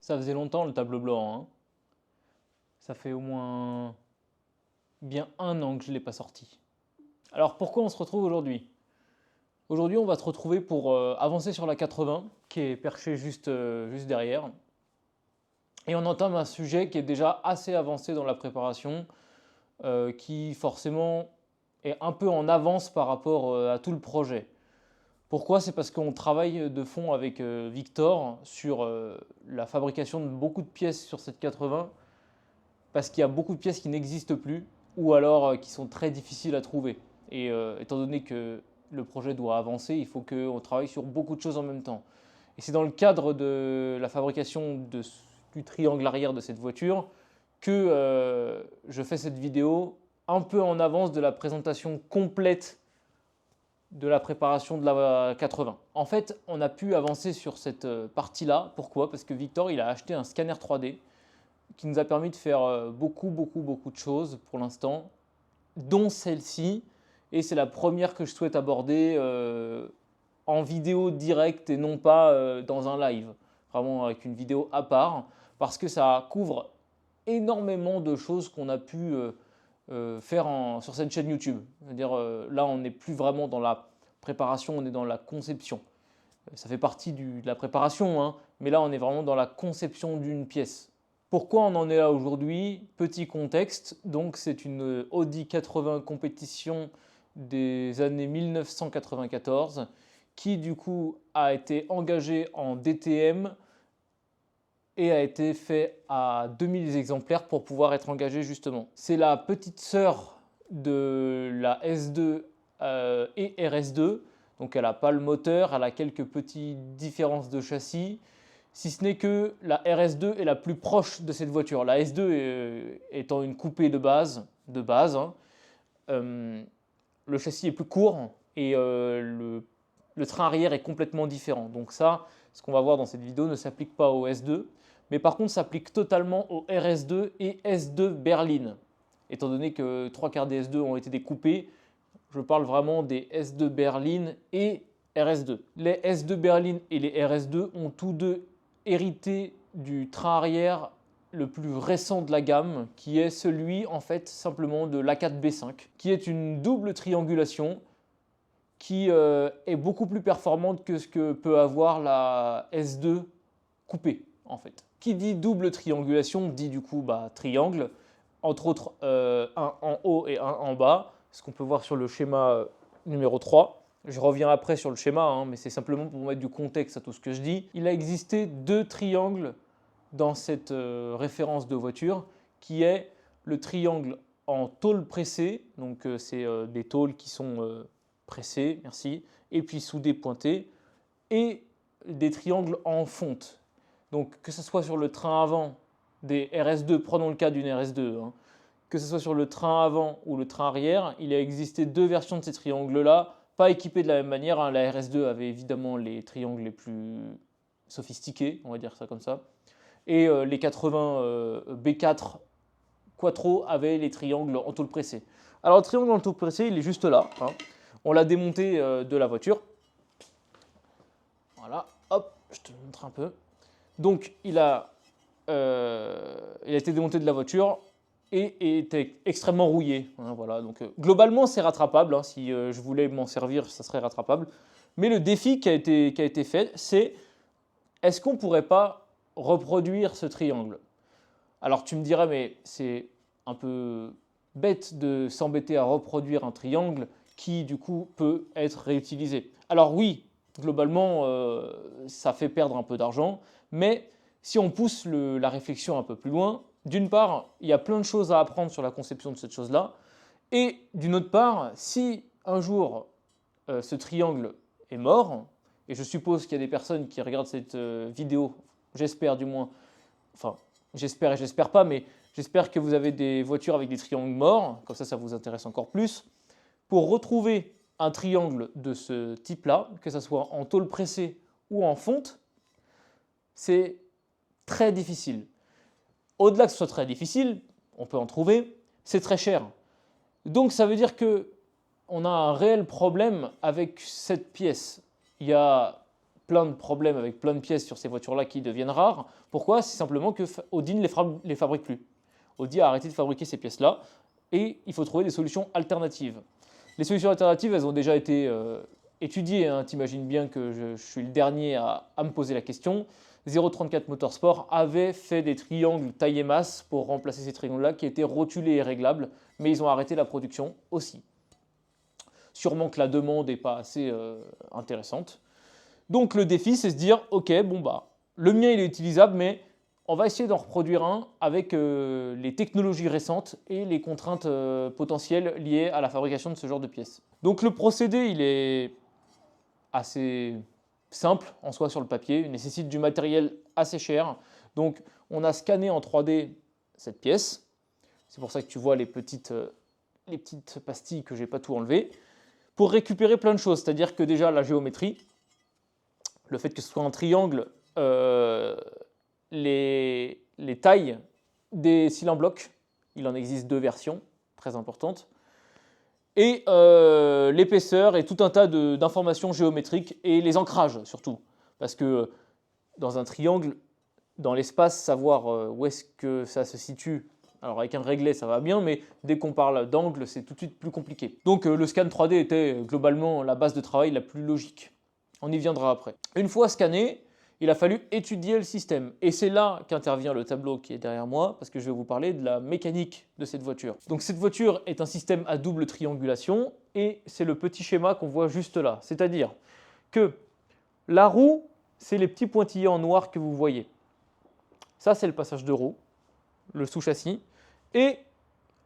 Ça faisait longtemps le tableau blanc, hein. Ça fait au moins bien 1 an que je ne l'ai pas sorti. Alors pourquoi on se retrouve aujourd'hui? Aujourd'hui, on va se retrouver pour avancer sur la 80, qui est perchée juste derrière. Et on entame un sujet qui est déjà assez avancé dans la préparation, qui forcément est un peu en avance par rapport à tout le projet. Pourquoi? C'est parce qu'on travaille de fond avec Victor sur la fabrication de beaucoup de pièces sur cette 80, parce qu'il y a beaucoup de pièces qui n'existent plus, ou alors qui sont très difficiles à trouver. Et étant donné que le projet doit avancer, il faut qu'on travaille sur beaucoup de choses en même temps. Et c'est dans le cadre de la fabrication du triangle arrière de cette voiture que je fais cette vidéo un peu en avance de la présentation complète de la préparation de la 80. En fait, on a pu avancer sur cette partie-là. Pourquoi? Parce que Victor, il a acheté un scanner 3D qui nous a permis de faire beaucoup de choses pour l'instant, dont celle-ci. Et c'est la première que je souhaite aborder en vidéo directe et non pas dans un live, vraiment avec une vidéo à part, parce que ça couvre énormément de choses qu'on a pu faire sur cette chaîne YouTube. C'est-à-dire là, on n'est plus vraiment dans la préparation, on est dans la conception. Ça fait partie de la préparation, hein, mais là, on est vraiment dans la conception d'une pièce. Pourquoi on en est là aujourd'hui? Petit contexte, donc c'est une Audi 80 compétition des années 1994 qui du coup a été engagée en DTM et a été fait à 2000 exemplaires pour pouvoir être engagée justement. C'est la petite sœur de la S2 et RS2, donc elle n'a pas le moteur, elle a quelques petites différences de châssis, si ce n'est que la RS2 est la plus proche de cette voiture. La S2 étant une coupée de base, hein, le châssis est plus court et le train arrière est complètement différent. Donc ça, ce qu'on va voir dans cette vidéo ne s'applique pas au S2, mais par contre s'applique totalement au RS2 et S2 berline. Étant donné que 3/4 des S2 ont été découpés, je parle vraiment des S2 berline et RS2. Les S2 berline et les RS2 ont tous deux hérité du train arrière le plus récent de la gamme, qui est celui en fait simplement de l'A4B5, qui est une double triangulation qui est beaucoup plus performante que ce que peut avoir la S2 coupée en fait. Qui dit double triangulation dit du coup triangle, entre autres un en haut et un en bas, ce qu'on peut voir sur le schéma numéro 3. Je reviens après sur le schéma, hein, mais c'est simplement pour mettre du contexte à tout ce que je dis. Il a existé 2 triangles dans cette référence de voiture, qui est le triangle en tôle pressée, donc c'est des tôles qui sont pressées, merci, et puis soudées pointées, et des triangles en fonte. Donc que ce soit sur le train avant des RS2, prenons le cas d'une RS2, hein, que ce soit sur le train avant ou le train arrière, il a existé 2 versions de ces triangles-là, pas équipés de la même manière, hein. La RS2 avait évidemment les triangles les plus sophistiqués, on va dire ça comme ça, et les 80 B4 Quattro avaient les triangles en tôle pressée. Alors le triangle en tôle pressée, il est juste là, hein. On l'a démonté de la voiture. Voilà, hop, je te montre un peu. Donc il a été démonté de la voiture et était extrêmement rouillé, hein, voilà. Donc globalement c'est rattrapable, hein. Si je voulais m'en servir, ça serait rattrapable. Mais le défi qui a été fait, c'est est-ce qu'on ne pourrait pas reproduire ce triangle? Alors tu me dirais, mais c'est un peu bête de s'embêter à reproduire un triangle qui du coup peut être réutilisé. Alors oui, globalement, ça fait perdre un peu d'argent, mais si on pousse la réflexion un peu plus loin, d'une part, il y a plein de choses à apprendre sur la conception de cette chose-là, et d'une autre part, si un jour ce triangle est mort, et je suppose qu'il y a des personnes qui regardent cette vidéo, j'espère du moins, enfin j'espère et j'espère pas, mais j'espère que vous avez des voitures avec des triangles morts, comme ça vous intéresse encore plus. Pour retrouver un triangle de ce type-là, que ce soit en tôle pressée ou en fonte, c'est très difficile. Au-delà que ce soit très difficile, on peut en trouver, c'est très cher. Donc ça veut dire que on a un réel problème avec cette pièce. Il y a plein de problèmes avec plein de pièces sur ces voitures-là qui deviennent rares. Pourquoi? C'est simplement que Audi ne les fabrique plus. Audi a arrêté de fabriquer ces pièces-là et il faut trouver des solutions alternatives. Les solutions alternatives, elles ont déjà été étudiées, hein. T'imagines bien que je suis le dernier à me poser la question. 034 Motorsport avait fait des triangles taille et masse pour remplacer ces triangles-là qui étaient rotulés et réglables, mais ils ont arrêté la production aussi. Sûrement que la demande n'est pas assez intéressante. Donc le défi, c'est se dire, ok, bon bah, le mien il est utilisable, mais on va essayer d'en reproduire un avec les technologies récentes et les contraintes potentielles liées à la fabrication de ce genre de pièces. Donc le procédé, il est assez simple en soi sur le papier, il nécessite du matériel assez cher. Donc on a scanné en 3D cette pièce. C'est pour ça que tu vois les petites pastilles que je n'ai pas tout enlevé. Pour récupérer plein de choses, c'est-à-dire que déjà la géométrie, le fait que ce soit un triangle, les tailles des cylindres blocs, il en existe 2 versions très importantes, et l'épaisseur et tout un tas d'informations géométriques et les ancrages surtout, parce que dans un triangle, dans l'espace, savoir où est-ce que ça se situe, alors avec un réglet ça va bien, mais dès qu'on parle d'angle, c'est tout de suite plus compliqué. Donc le scan 3D était globalement la base de travail la plus logique. On y viendra après. Une fois scanné, il a fallu étudier le système. Et c'est là qu'intervient le tableau qui est derrière moi, parce que je vais vous parler de la mécanique de cette voiture. Donc cette voiture est un système à double triangulation, et c'est le petit schéma qu'on voit juste là. C'est-à-dire que la roue, c'est les petits pointillés en noir que vous voyez. Ça, c'est le passage de roue, le sous-châssis, et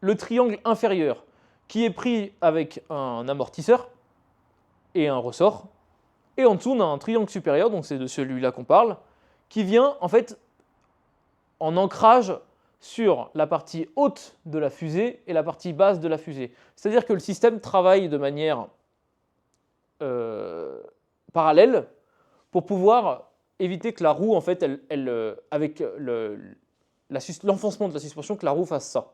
le triangle inférieur, qui est pris avec un amortisseur et un ressort. Et en dessous, on a un triangle supérieur, donc c'est de celui-là qu'on parle, qui vient en fait en ancrage sur la partie haute de la fusée et la partie basse de la fusée. C'est-à-dire que le système travaille de manière parallèle pour pouvoir éviter que la roue, en fait, avec l'enfoncement de la suspension, que la roue fasse ça.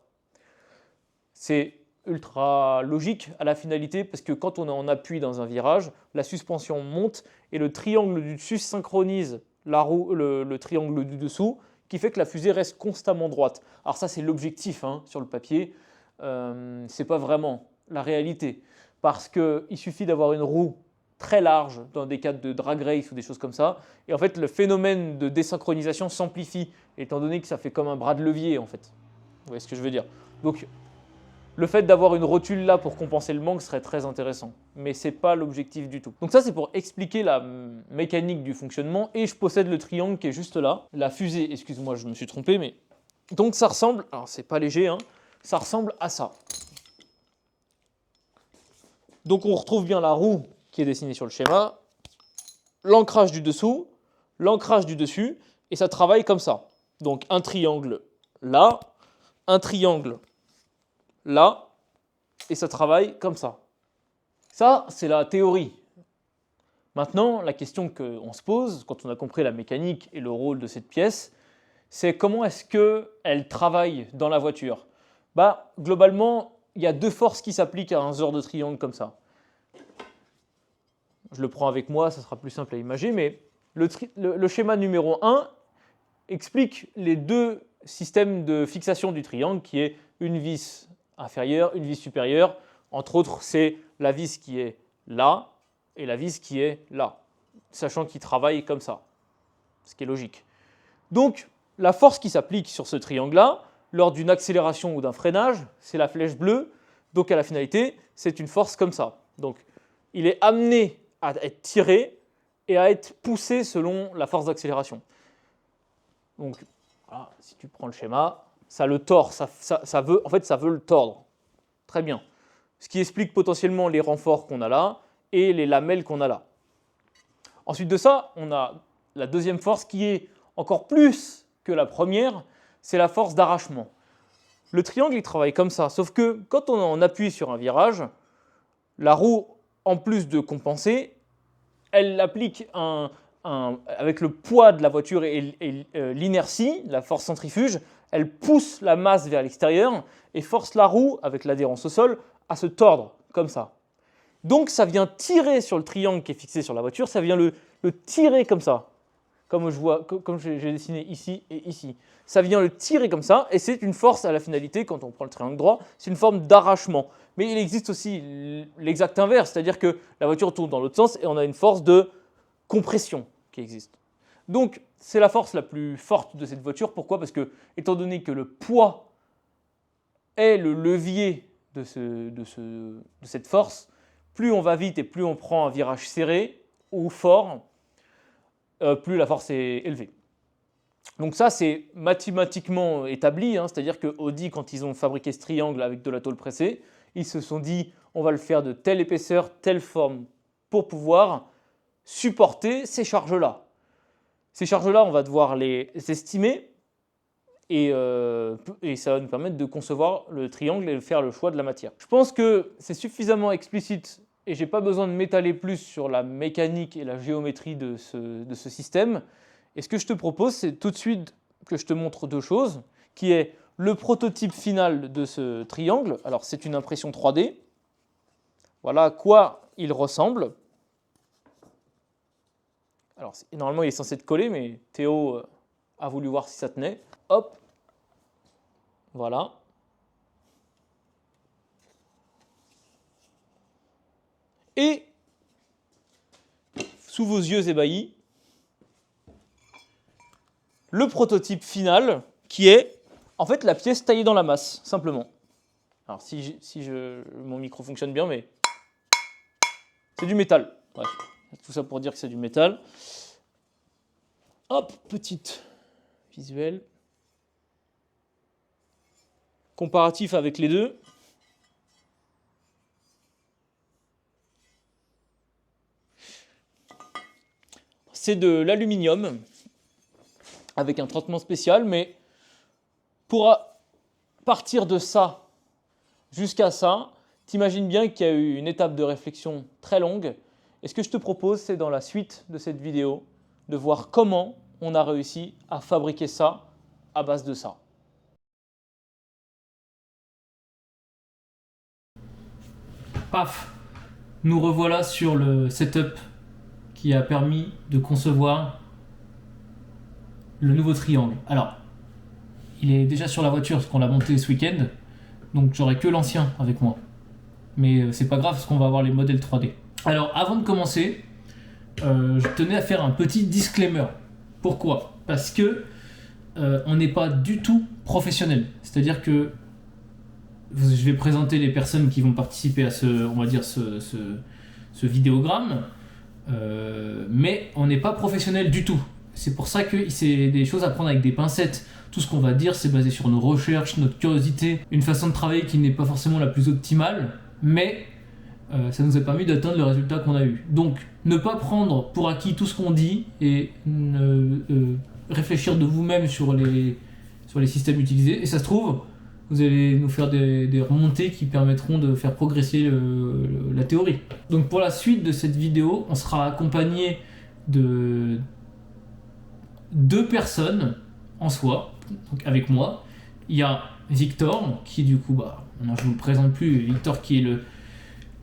C'est ultra logique à la finalité parce que quand on est en appui dans un virage, la suspension monte et le triangle du dessus synchronise le triangle du dessous qui fait que la fusée reste constamment droite. Alors ça c'est l'objectif hein, sur le papier, c'est pas vraiment la réalité parce qu'il suffit d'avoir une roue très large dans des cas de drag race ou des choses comme ça et en fait le phénomène de désynchronisation s'amplifie étant donné que ça fait comme un bras de levier en fait. Vous voyez ce que je veux dire? Donc le fait d'avoir une rotule là pour compenser le manque serait très intéressant, mais ce n'est pas l'objectif du tout. Donc ça c'est pour expliquer la mécanique du fonctionnement et je possède le triangle qui est juste là. La fusée, excuse-moi je me suis trompé, mais donc ça ressemble, alors c'est pas léger, hein, ça ressemble à ça. Donc on retrouve bien la roue qui est dessinée sur le schéma, l'ancrage du dessous, l'ancrage du dessus et ça travaille comme ça. Donc un triangle là, un triangle là, et ça travaille comme ça. Ça, c'est la théorie. Maintenant, la question qu'on se pose, quand on a compris la mécanique et le rôle de cette pièce, c'est comment est-ce qu'elle travaille dans la voiture? Globalement, il y a 2 forces qui s'appliquent à un genre de triangle comme ça. Je le prends avec moi, ça sera plus simple à imaginer, mais le schéma numéro 1 explique les 2 systèmes de fixation du triangle, qui est une vis inférieure, une vis supérieure. Entre autres, c'est la vis qui est là et la vis qui est là, sachant qu'ils travaillent comme ça, ce qui est logique. Donc, la force qui s'applique sur ce triangle-là, lors d'une accélération ou d'un freinage, c'est la flèche bleue. Donc, à la finalité, c'est une force comme ça. Donc, il est amené à être tiré et à être poussé selon la force d'accélération. Donc, voilà, si tu prends le schéma, ça le tord, ça veut le tordre. Très bien. Ce qui explique potentiellement les renforts qu'on a là et les lamelles qu'on a là. Ensuite de ça, on a la deuxième force qui est encore plus que la première, c'est la force d'arrachement. Le triangle, il travaille comme ça, sauf que quand on appuie sur un virage, la roue, en plus de compenser, elle applique avec le poids de la voiture et l'inertie, la force centrifuge, elle pousse la masse vers l'extérieur et force la roue, avec l'adhérence au sol, à se tordre, comme ça. Donc ça vient tirer sur le triangle qui est fixé sur la voiture, ça vient le le tirer comme ça, comme j'ai dessiné ici et ici. Ça vient le tirer comme ça, et c'est une force à la finalité, quand on prend le triangle droit, c'est une forme d'arrachement. Mais il existe aussi l'exact inverse, c'est-à-dire que la voiture tourne dans l'autre sens et on a une force de compression qui existe. Donc, c'est la force la plus forte de cette voiture. Pourquoi? Parce que, étant donné que le poids est le levier de cette force, plus on va vite et plus on prend un virage serré ou fort, plus la force est élevée. Donc ça, c'est mathématiquement établi, hein, c'est-à-dire que Audi, quand ils ont fabriqué ce triangle avec de la tôle pressée, ils se sont dit, on va le faire de telle épaisseur, telle forme, pour pouvoir supporter ces charges-là. Ces charges-là, on va devoir les estimer, et ça va nous permettre de concevoir le triangle et de faire le choix de la matière. Je pense que c'est suffisamment explicite et j'ai pas besoin de m'étaler plus sur la mécanique et la géométrie de ce système. Et ce que je te propose, c'est tout de suite que je te montre deux choses, qui est le prototype final de ce triangle. Alors c'est une impression 3D. Voilà à quoi il ressemble. Alors normalement il est censé être collé, mais Théo a voulu voir si ça tenait. Hop, voilà. Et sous vos yeux ébahis, le prototype final qui est en fait la pièce taillée dans la masse, simplement. Alors mon micro fonctionne bien, mais c'est du métal. Bref, tout ça pour dire que c'est du métal. Hop, petite visuel. Comparatif avec les deux. C'est de l'aluminium avec un traitement spécial, mais pour partir de ça jusqu'à ça, t'imagines bien qu'il y a eu une étape de réflexion très longue. Et ce que je te propose, c'est dans la suite de cette vidéo, de voir comment on a réussi à fabriquer ça à base de ça. Paf, nous revoilà sur le setup qui a permis de concevoir le nouveau triangle. Alors, il est déjà sur la voiture parce qu'on l'a monté ce week-end, donc j'aurai que l'ancien avec moi. Mais c'est pas grave parce qu'on va avoir les modèles 3D. Alors, avant de commencer, je tenais à faire un petit disclaimer. Pourquoi? Parce que on n'est pas du tout professionnel. C'est-à-dire que je vais présenter les personnes qui vont participer à ce vidéogramme, mais on n'est pas professionnel du tout. C'est pour ça que c'est des choses à prendre avec des pincettes. Tout ce qu'on va dire, c'est basé sur nos recherches, notre curiosité, une façon de travailler qui n'est pas forcément la plus optimale, mais ça nous a permis d'atteindre le résultat qu'on a eu. Donc, ne pas prendre pour acquis tout ce qu'on dit et réfléchir de vous-même sur les systèmes utilisés. Et ça se trouve, vous allez nous faire des remontées qui permettront de faire progresser la théorie. Donc pour la suite de cette vidéo, on sera accompagné de deux personnes en soi, donc avec moi. Il y a Victor, qui du coup, je ne vous le présente plus, Victor qui est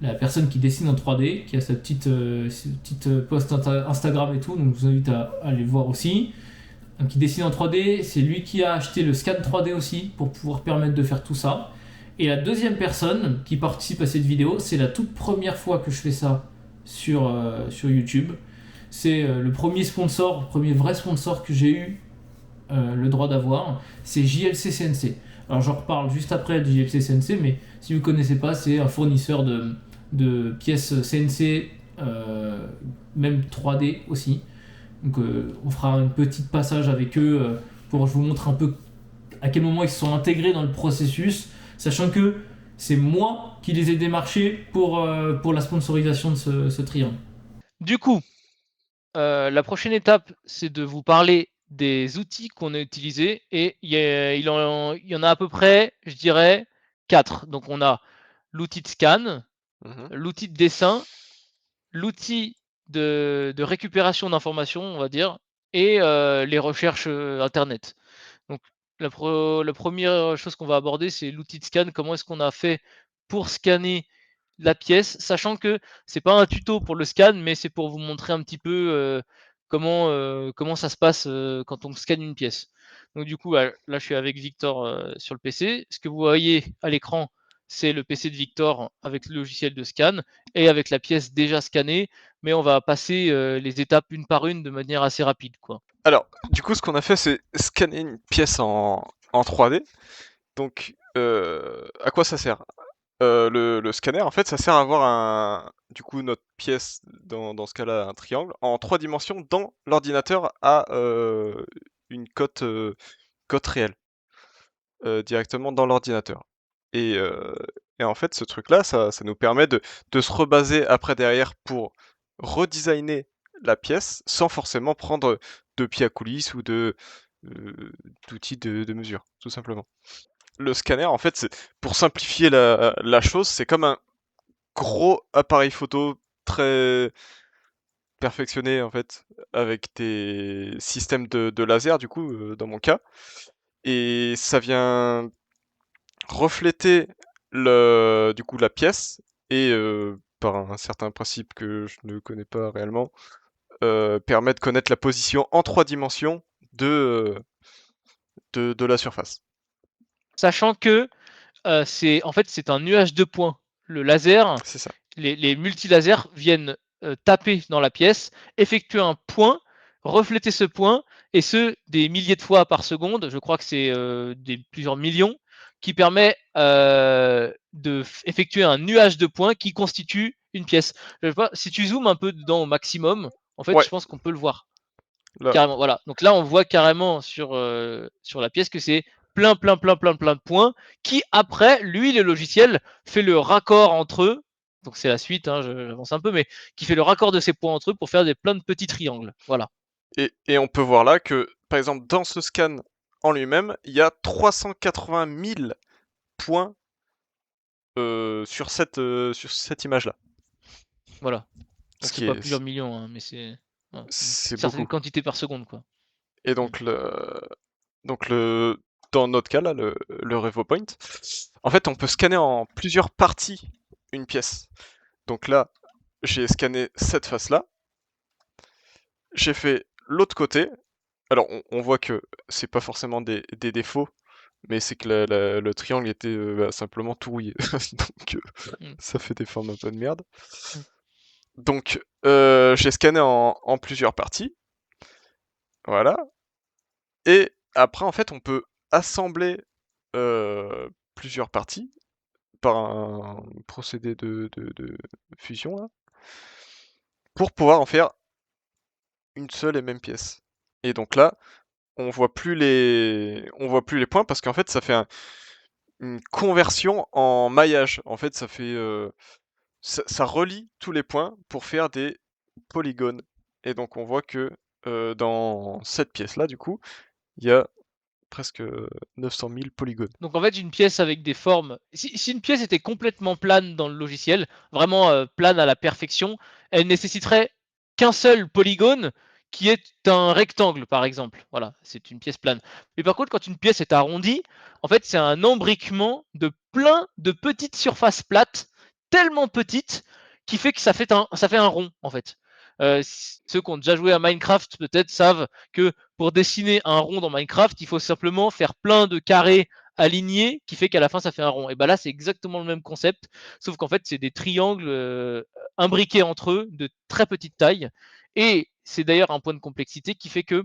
la personne qui dessine en 3D, qui a sa petite post Instagram et tout, donc je vous invite à aller voir aussi. Donc, qui dessine en 3D, c'est lui qui a acheté le scan 3D aussi pour pouvoir permettre de faire tout ça. Et la deuxième personne qui participe à cette vidéo, c'est la toute première fois que je fais ça sur YouTube. C'est le premier vrai sponsor que j'ai eu le droit d'avoir, c'est JLC CNC. Alors j'en reparle juste après de JLC CNC, mais si vous ne connaissez pas, c'est un fournisseur de pièces CNC, même 3D aussi. Donc on fera un petit passage avec eux pour que je vous montre un peu à quel moment ils se sont intégrés dans le processus, sachant que c'est moi qui les ai démarchés pour la sponsorisation de ce triangle. Du coup, la prochaine étape, c'est de vous parler des outils qu'on a utilisés, et il y en a à peu près, je dirais, 4. Donc on a l'outil de scan, l'outil de dessin, l'outil de récupération d'informations, on va dire, et les recherches internet. Donc la première chose qu'on va aborder, c'est l'outil de scan. Comment est-ce qu'on a fait pour scanner la pièce, sachant que c'est pas un tuto pour le scan, mais c'est pour vous montrer un petit peu comment ça se passe quand on scanne une pièce. Donc du coup, là je suis avec Victor sur le PC. Ce que vous voyez à l'écran, c'est le PC de Victor avec le logiciel de scan et avec la pièce déjà scannée, mais on va passer les étapes une par une de manière assez rapide, quoi. Alors, du coup, ce qu'on a fait, c'est scanner une pièce en 3D. Donc, à quoi ça sert? Le scanner, en fait, ça sert à avoir du coup, notre pièce, dans ce cas-là, un triangle, en 3 dimensions dans l'ordinateur à une cote réelle, directement dans l'ordinateur. Et, heu, et en fait, ce truc-là, ça nous permet de se rebaser après derrière pour redesigner la pièce sans forcément prendre de pied à coulisses ou d'outils de mesure, tout simplement. Le scanner, en fait, c'est pour simplifier la chose, c'est comme un gros appareil photo très perfectionné, en fait, avec des systèmes de laser, du coup, dans mon cas, et ça vient refléter du coup, la pièce et par un certain principe que je ne connais pas réellement, permet de connaître la position en 3 dimensions de la surface. Sachant que c'est un nuage de points. Le laser, C'est ça. les multilasers viennent taper dans la pièce, effectuer un point, refléter ce point, et ce, des milliers de fois par seconde, je crois que c'est des plusieurs millions, qui permet d'effectuer un nuage de points qui constitue une pièce. Je sais pas, si tu zoomes un peu dedans au maximum, en fait, Ouais, je pense qu'on peut le voir. là. Carrément, voilà. Donc là, on voit carrément sur la pièce que c'est plein de points qui, après, lui, le logiciel, fait le raccord entre eux. Donc c'est la suite, hein, j'avance un peu, mais qui fait le raccord de ces points entre eux pour faire plein de petits triangles. Voilà. Et on peut voir là que, par exemple, dans ce scan en lui-même, il y a 380 000 points sur cette image-là. Voilà. Ce Donc c'est qui pas est, plusieurs millions, hein, mais c'est voilà, une c'est certaine beaucoup. quantité par seconde, quoi. Et Mm. dans notre cas là, le RevoPoint, en fait, on peut scanner en plusieurs parties une pièce. Donc là, j'ai scanné cette face-là, j'ai fait l'autre côté. Alors, on voit que c'est pas forcément des défauts, mais c'est que le triangle était simplement tout rouillé. Donc, Mm. ça fait des formes un peu de merde. Mm. Donc, j'ai scanné en plusieurs parties. Voilà. Et après, en fait, on peut assembler plusieurs parties par un procédé de fusion, là, pour pouvoir en faire une seule et même pièce. Et donc là, on voit plus les points parce qu'en fait, ça fait une conversion en maillage. En fait, ça relie tous les points pour faire des polygones. Et donc on voit que dans cette pièce-là, du coup, il y a presque 900 000 polygones. Donc en fait, une pièce avec des formes. Si une pièce était complètement plane dans le logiciel, vraiment plane à la perfection, elle nécessiterait qu'un seul polygone qui est un rectangle, par exemple. Voilà, c'est une pièce plane. Mais par contre, quand une pièce est arrondie, en fait, c'est un embriquement de plein de petites surfaces plates, tellement petites, qui fait que ça fait un rond, en fait. Ceux qui ont déjà joué à Minecraft peut-être savent que pour dessiner un rond dans Minecraft, il faut simplement faire plein de carrés aligné qui fait qu'à la fin ça fait un rond. Et bah là c'est exactement le même concept, sauf qu'en fait c'est des triangles imbriqués entre eux de très petite taille. Et c'est d'ailleurs un point de complexité qui fait que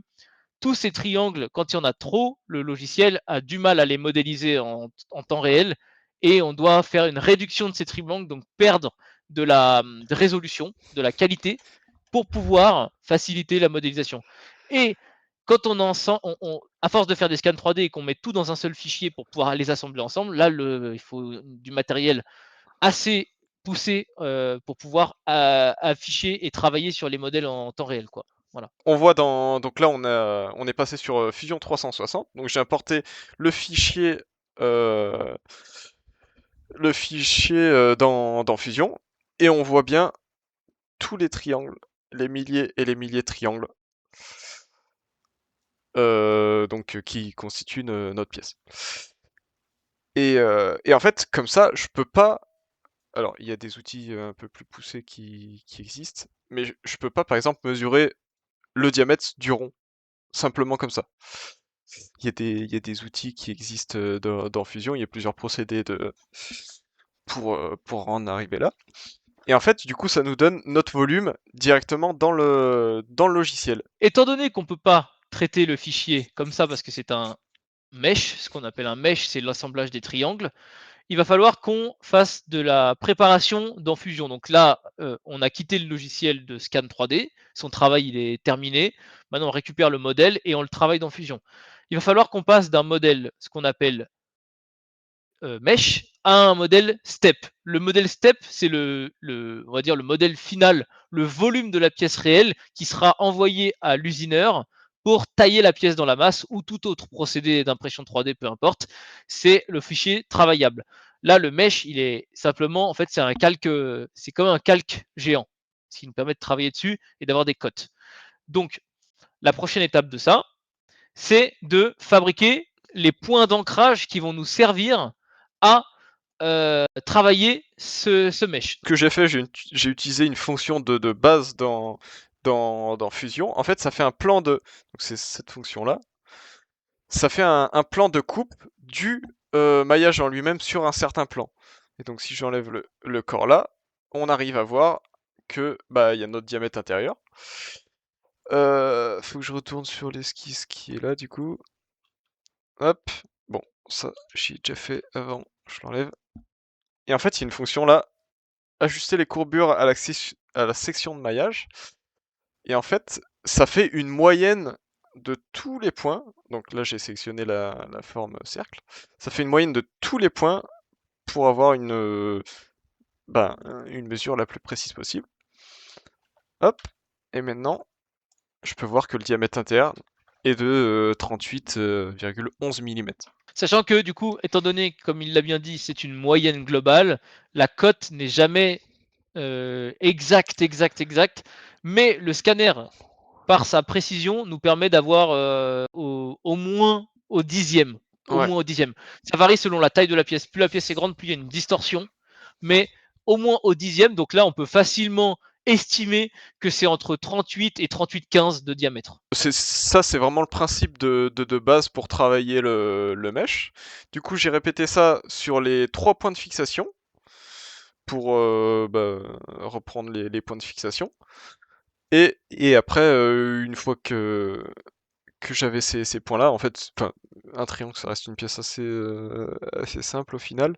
tous ces triangles, quand il y en a trop, le logiciel a du mal à les modéliser en temps réel et on doit faire une réduction de ces triangles, donc perdre de résolution, de la qualité pour pouvoir faciliter la modélisation. Et quand à force de faire des scans 3D et qu'on met tout dans un seul fichier pour pouvoir les assembler ensemble, là, il faut du matériel assez poussé pour pouvoir afficher et travailler sur les modèles en temps réel, quoi. Voilà. On voit donc là, on est passé sur Fusion 360. Donc j'ai importé le fichier, euh, dans Fusion, et on voit bien tous les triangles, les milliers et les milliers de triangles, donc qui constituent notre pièce. Et en fait, comme ça, je peux pas alors il y a des outils un peu plus poussés qui existent, mais je peux pas par exemple mesurer le diamètre du rond, simplement comme ça. Il y a des outils qui existent dans Fusion, il y a plusieurs procédés pour en arriver là. Et en fait, du coup, ça nous donne notre volume directement dans le logiciel. Étant donné qu'on ne peut pas traiter le fichier comme ça parce que c'est un mesh, ce qu'on appelle un mesh, c'est l'assemblage des triangles, il va falloir qu'on fasse de la préparation dans Fusion. Donc là, on a quitté le logiciel de scan 3D, son travail il est terminé. Maintenant, on récupère le modèle et on le travaille dans Fusion. Il va falloir qu'on passe d'un modèle, ce qu'on appelle mesh, à un modèle step. Le modèle step, c'est on va dire le modèle final, le volume de la pièce réelle qui sera envoyé à l'usineur pour tailler la pièce dans la masse ou tout autre procédé d'impression 3D, peu importe. C'est le fichier travaillable. Là, le mesh, il est simplement, en fait, c'est un calque, c'est comme un calque géant, ce qui nous permet de travailler dessus et d'avoir des cotes. Donc, la prochaine étape de ça, c'est de fabriquer les points d'ancrage qui vont nous servir à travailler ce mesh. Ce que j'ai fait, j'ai utilisé une fonction de base dans Fusion. En fait, ça fait un plan de... Donc c'est cette fonction-là. Ça fait un plan de coupe du maillage en lui-même sur un certain plan. Et donc si j'enlève le corps là, on arrive à voir que bah il y a notre diamètre intérieur. Faut que je retourne sur l'esquisse qui est là du coup. Hop, bon, ça j'ai déjà fait avant, je l'enlève. Et en fait, il y a une fonction là, ajuster les courbures à la section de maillage. Et en fait, ça fait une moyenne de tous les points. Donc là, j'ai sélectionné la forme cercle. Ça fait une moyenne de tous les points pour avoir une mesure la plus précise possible. Hop, et maintenant, je peux voir que le diamètre interne est de 38,11 mm. Sachant que du coup, étant donné, comme il l'a bien dit, c'est une moyenne globale, la cote n'est jamais exacte, mais le scanner, par sa précision, nous permet d'avoir au moins au dixième. Au Ouais. moins au dixième. Ça varie selon la taille de la pièce. Plus la pièce est grande, plus il y a une distorsion. Mais au moins au dixième, donc là, on peut facilement estimer que c'est entre 38 et 38,15 de diamètre. Ça, c'est vraiment le principe de base pour travailler le mesh. Du coup, j'ai répété ça sur les 3 points de fixation pour reprendre les points de fixation. Et après, une fois que j'avais ces points-là, en fait, un triangle, ça reste une pièce assez simple au final.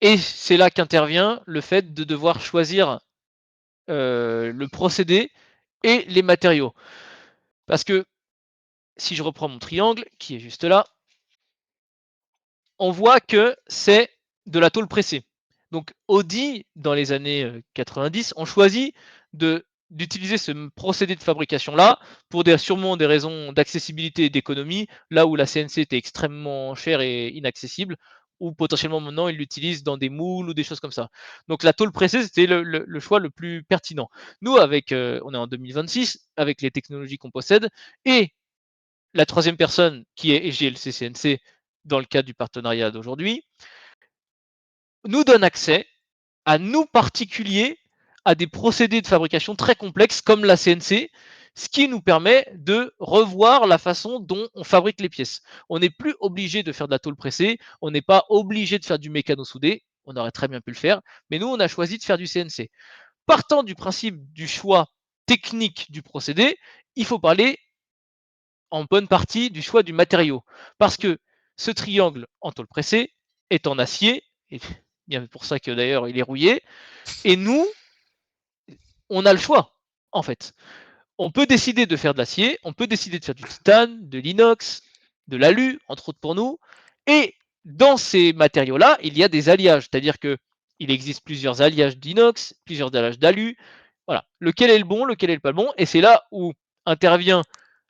Et c'est là qu'intervient le fait de devoir choisir le procédé et les matériaux. Parce que si je reprends mon triangle, qui est juste là, on voit que c'est de la tôle pressée. Donc Audi, dans les années 90, ont choisi d'utiliser ce procédé de fabrication-là pour sûrement des raisons d'accessibilité et d'économie, là où la CNC était extrêmement chère et inaccessible, ou potentiellement maintenant ils l'utilisent dans des moules ou des choses comme ça. Donc la tôle pressée, c'était le choix le plus pertinent. Nous, on est en 2026, avec les technologies qu'on possède, et la troisième personne qui est EGLC CNC dans le cadre du partenariat d'aujourd'hui, nous donne accès à nous particuliers à des procédés de fabrication très complexes comme la CNC, ce qui nous permet de revoir la façon dont on fabrique les pièces. On n'est plus obligé de faire de la tôle pressée, on n'est pas obligé de faire du mécano soudé, on aurait très bien pu le faire, mais nous on a choisi de faire du CNC. Partant du principe du choix technique du procédé, il faut parler en bonne partie du choix du matériau. Parce que ce triangle en tôle pressée est en acier, et bien pour ça que d'ailleurs il est rouillé, et nous, on a le choix, en fait. On peut décider de faire de l'acier, on peut décider de faire du titane, de l'inox, de l'alu, entre autres pour nous, et dans ces matériaux-là, il y a des alliages, c'est-à-dire que il existe plusieurs alliages d'inox, plusieurs alliages d'alu, voilà. Lequel est le bon, lequel est le pas le bon, et c'est là où intervient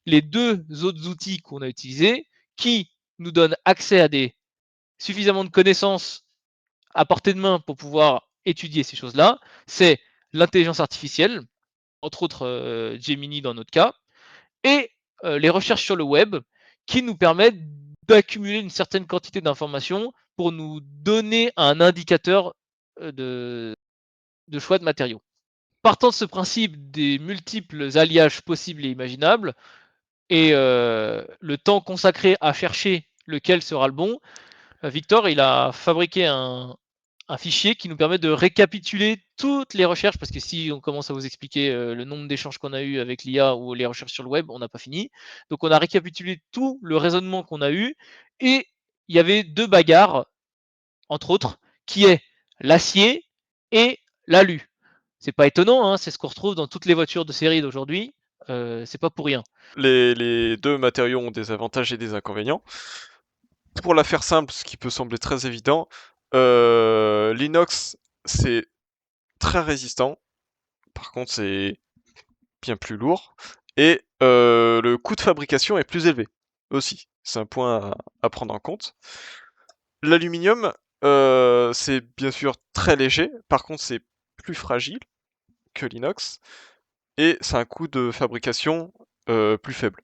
les deux autres outils qu'on a utilisés, qui nous donnent accès à suffisamment de connaissances à portée de main pour pouvoir étudier ces choses-là. C'est l'intelligence artificielle, entre autres Gemini dans notre cas, et les recherches sur le web qui nous permettent d'accumuler une certaine quantité d'informations pour nous donner un indicateur de de choix de matériaux. Partant de ce principe des multiples alliages possibles et imaginables, et le temps consacré à chercher lequel sera le bon, Victor, il a fabriqué un fichier qui nous permet de récapituler toutes les recherches, parce que si on commence à vous expliquer le nombre d'échanges qu'on a eu avec l'IA ou les recherches sur le web, on n'a pas fini. Donc on a récapitulé tout le raisonnement qu'on a eu, et il y avait 2 bagarres, entre autres, qui est l'acier et l'alu. C'est pas étonnant, hein, c'est ce qu'on retrouve dans toutes les voitures de série d'aujourd'hui, c'est pas pour rien. Les deux matériaux ont des avantages et des inconvénients. Pour la faire simple, ce qui peut sembler très évident, l'inox, c'est très résistant. Par contre, c'est bien plus lourd. Et le coût de fabrication est plus élevé aussi. C'est un point à prendre en compte. L'aluminium, c'est bien sûr très léger. Par contre, c'est plus fragile que l'inox. Et c'est un coût de fabrication plus faible.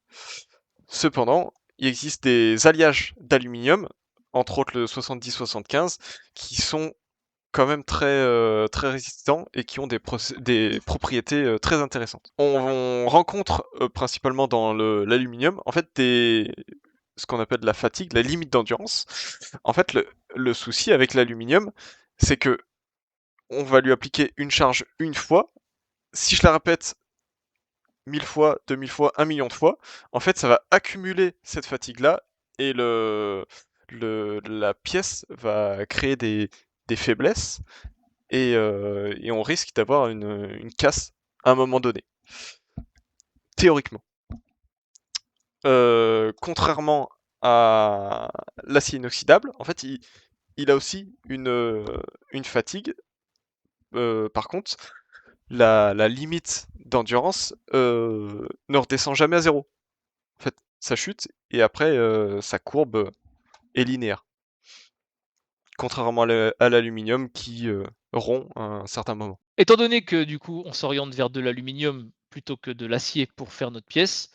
Cependant, il existe des alliages d'aluminium, entre autres le 70-75, qui sont quand même très résistants et qui ont des propriétés très intéressantes. On rencontre principalement dans l'aluminium en fait ce qu'on appelle la fatigue, la limite d'endurance. En fait, le souci avec l'aluminium, c'est que on va lui appliquer une charge une fois. Si je la répète 1000 fois, 2000 fois, 1 million de fois, en fait, ça va accumuler cette fatigue-là et la pièce va créer des faiblesses et on risque d'avoir une casse à un moment donné, théoriquement. Contrairement à l'acier inoxydable, en fait, il a aussi une fatigue. Par contre, la limite d'endurance ne redescend jamais à zéro. En fait, ça chute et après, sa courbe est linéaire. Contrairement à l'aluminium qui rompt à un certain moment. Étant donné que du coup on s'oriente vers de l'aluminium plutôt que de l'acier pour faire notre pièce,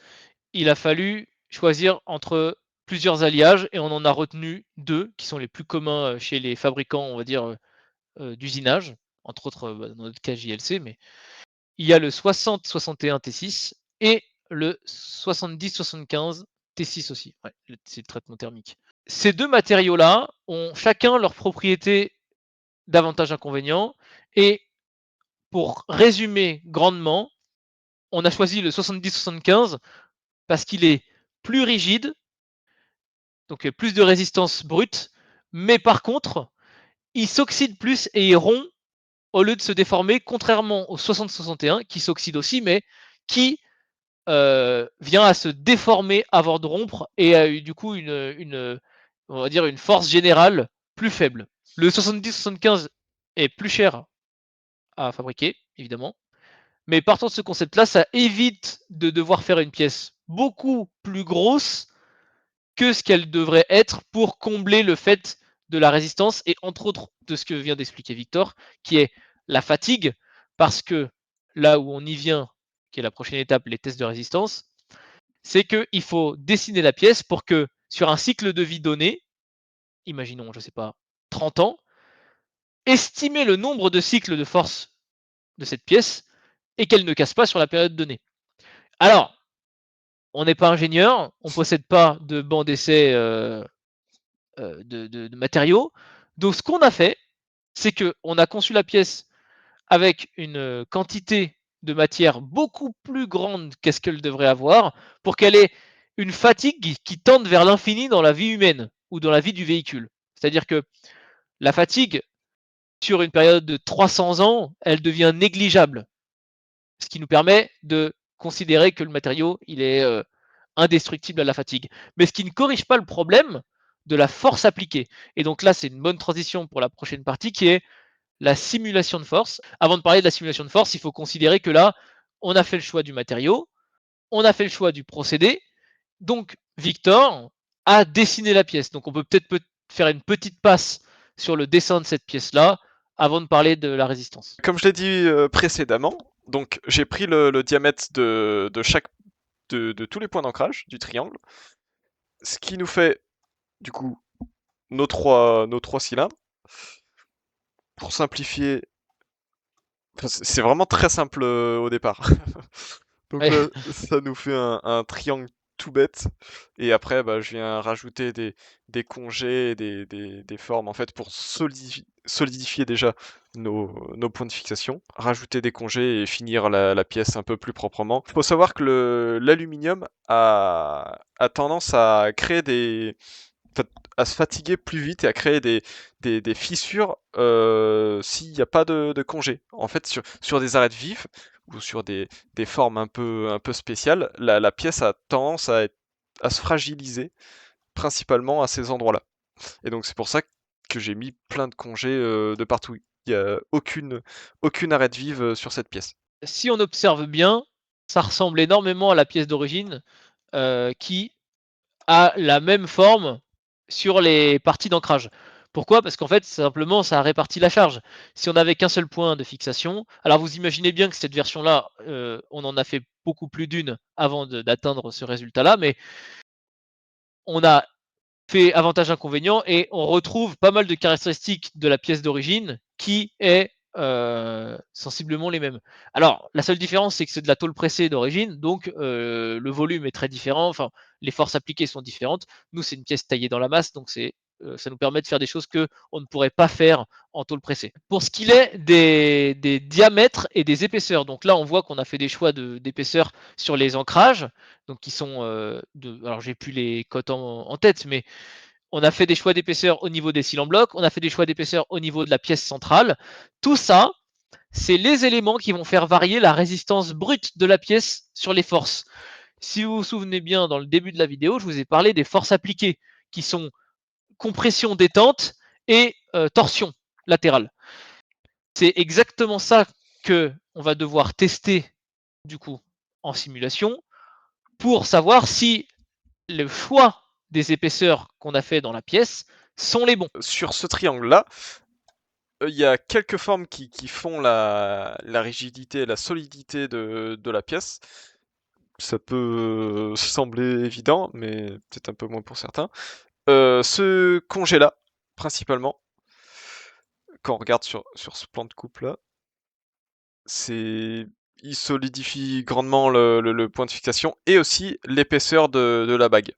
il a fallu choisir entre plusieurs alliages, et on en a retenu 2 qui sont les plus communs chez les fabricants, on va dire, d'usinage, entre autres, dans notre cas JLC, mais il y a le 60-61 T6 et le 70-75 T6 aussi. Ouais, c'est le traitement thermique. Ces 2 matériaux-là ont chacun leurs propriétés d'avantages inconvénients, et pour résumer grandement, on a choisi le 70-75 parce qu'il est plus rigide, donc plus de résistance brute, mais par contre, il s'oxyde plus et il rompt au lieu de se déformer, contrairement au 60-61 qui s'oxyde aussi, mais qui vient à se déformer avant de rompre et a eu du coup on va dire une force générale plus faible. Le 70-75 est plus cher à fabriquer, évidemment. Mais partant de ce concept-là, ça évite de devoir faire une pièce beaucoup plus grosse que ce qu'elle devrait être pour combler le fait de la résistance, et entre autres de ce que vient d'expliquer Victor, qui est la fatigue, parce que là où on y vient, qui est la prochaine étape, les tests de résistance, c'est qu'il faut dessiner la pièce pour que sur un cycle de vie donné, imaginons, je ne sais pas, 30 ans, estimer le nombre de cycles de force de cette pièce et qu'elle ne casse pas sur la période donnée. Alors, on n'est pas ingénieur, on ne possède pas de banc d'essai de matériaux. Donc, ce qu'on a fait, c'est qu'on a conçu la pièce avec une quantité de matière beaucoup plus grande qu'est-ce qu'elle devrait avoir pour qu'elle ait une fatigue qui tende vers l'infini dans la vie humaine ou dans la vie du véhicule. C'est-à-dire que la fatigue, sur une période de 300 ans, elle devient négligeable, ce qui nous permet de considérer que le matériau, il est indestructible à la fatigue. Mais ce qui ne corrige pas le problème de la force appliquée. Et donc là, c'est une bonne transition pour la prochaine partie qui est la simulation de force. Avant de parler de la simulation de force, il faut considérer que là, on a fait le choix du matériau, on a fait le choix du procédé. Donc, Victor a dessiné la pièce. Donc, on peut peut-être faire une petite passe sur le dessin de cette pièce-là avant de parler de la résistance. Comme je l'ai dit précédemment, donc j'ai pris le diamètre de tous les points d'ancrage du triangle, ce qui nous fait du coup nos trois cylindres. Pour simplifier, Enfin, c'est vraiment très simple au départ. Donc Ouais. là, ça nous fait un triangle tout bête. Et après, bah, je viens rajouter des congés, et des formes en fait pour solidifier déjà nos points de fixation, rajouter des congés et finir la pièce un peu plus proprement. Il faut savoir que l'aluminium a tendance à créer à se fatiguer plus vite et à créer des fissures s'il n'y a pas de congé. En fait, sur des arêtes vives ou sur des formes un peu spéciales, la pièce a tendance à se fragiliser, principalement à ces endroits-là. Et donc c'est pour ça que j'ai mis plein de congés de partout. Il n'y a aucune arête vive sur cette pièce. Si on observe bien, ça ressemble énormément à la pièce d'origine, qui a la même forme sur les parties d'ancrage. Pourquoi? Parce qu'en fait, simplement, ça a réparti la charge. Si on n'avait qu'un seul point de fixation, alors vous imaginez bien que cette version-là, on en a fait beaucoup plus d'une avant d'atteindre ce résultat-là, mais on a fait avantage-inconvénient et on retrouve pas mal de caractéristiques de la pièce d'origine qui est sensiblement les mêmes. Alors, la seule différence, c'est que c'est de la tôle pressée d'origine, donc le volume est très différent, enfin, les forces appliquées sont différentes. Nous, c'est une pièce taillée dans la masse, donc ça nous permet de faire des choses que on ne pourrait pas faire en tôle pressée. Pour ce qu'il est des diamètres et des épaisseurs, donc là, on voit qu'on a fait des choix d'épaisseur sur les ancrages, donc qui sont alors j'ai plus les cotes en tête, mais on a fait des choix d'épaisseur au niveau des cils en bloc, on a fait des choix d'épaisseur au niveau de la pièce centrale. Tout ça, c'est les éléments qui vont faire varier la résistance brute de la pièce sur les forces. Si vous vous souvenez bien, dans le début de la vidéo, je vous ai parlé des forces appliquées, qui sont compression détente et torsion latérale. C'est exactement ça que on va devoir tester du coup en simulation pour savoir si le choix des épaisseurs qu'on a fait dans la pièce sont les bons. Sur ce triangle-là, il y a quelques formes qui font la rigidité et la solidité de la pièce. Ça peut sembler évident, mais peut-être un peu moins pour certains. Ce congé-là, principalement, quand on regarde sur ce plan de coupe-là, il solidifie grandement le point de fixation et aussi l'épaisseur de la bague,